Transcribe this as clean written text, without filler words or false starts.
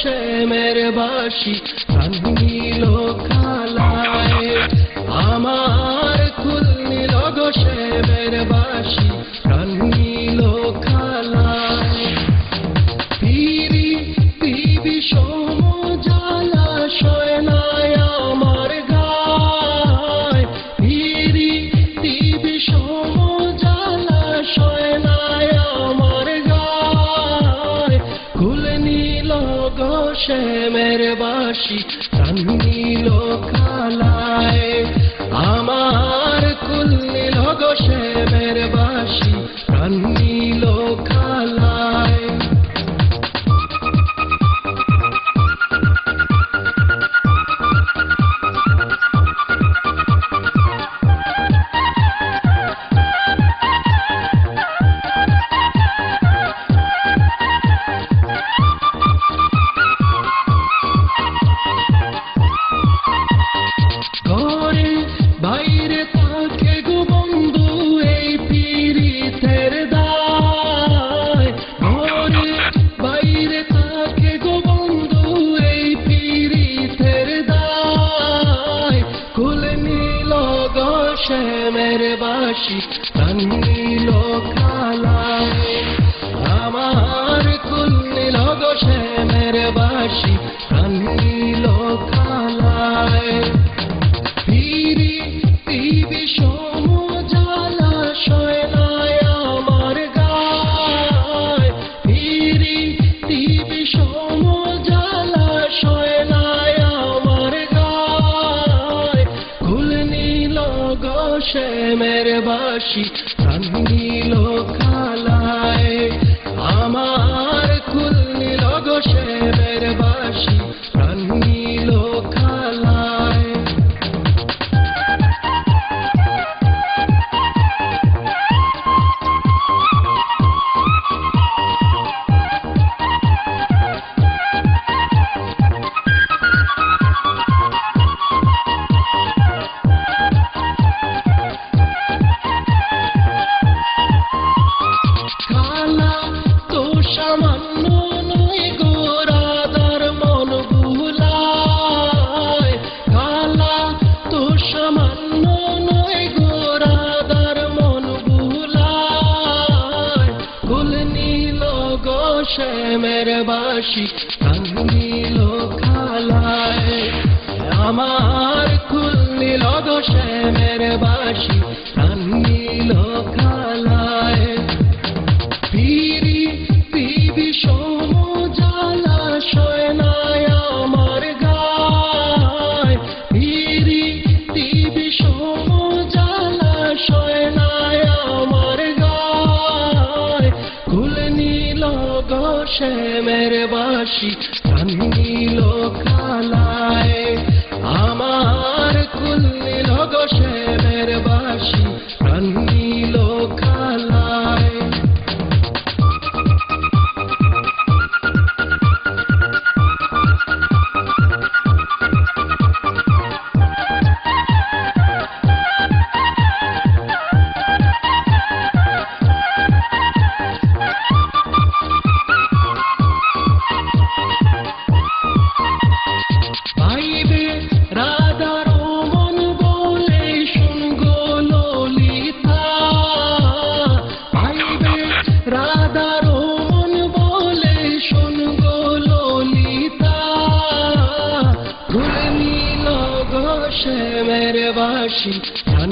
শ্যামের বাসি প্রাণ নিল খালায় আমার কুল নিল গো শ্যামের বাসি প্রাণ নিল খালায় পিরি পিবি সম জলাশয় নাই আমার গায় পিরি পিবি সম জলাশয় নাই আমার গায় কুল নিল গো শ্যামের বাসি প্রাণ নিল খালায় আমার কুল নিল গো শ্যামের বাসি প্রাণ নিল খালায় বাইরে থাকে গো বন্ধু এই পীড়িতের দায় ঘরে বাইরে থাকে গো বন্ধু এই পীড়িতের দায় কুল নিল গো শ্যামের বাসি প্রাণ নিল খালায় আমার কুল নিল গো শ্যামের বাসি প্রাণ নিল খালায় পিরি পিবি সম জলাশয় নাই আমার গায় পিরি পিবি সম জলাশয় নাই আমার গায় কুল নিল গো শ্যামের বাসি প্রাণ নিল খালায় আমার কুল নিল গো শ্যামের বাসি প্রাণ নিল খালায় খালা তো সামান্য নয় গো রাধার মন ভুলায় খালা তো সামান্য নয় গো রাধার মন ভুলায় কুল নিল গো শ্যামের বাসি প্রাণ নিল খালায় আমার কুল নিল গো শ্যামের বাসি প্রাণ নিল খালায় পিরি পিবি সম জলাশয় নাই আমার গায় পিরি পিবি সম জলাশয় নাই আমার গায় কুল নিল গো শ্যামের বাসি প্রাণ নিল খালায় আমার কুল নিল গো শ্যামের বাসি প্রাণ নিল খালায় পাইবে রাধার মন বলে শুন গো ললিতা পাইবে রাধার মন বলে শুন গো ললিতা কুল নিল গো শ্যামের বাসি প্রাণ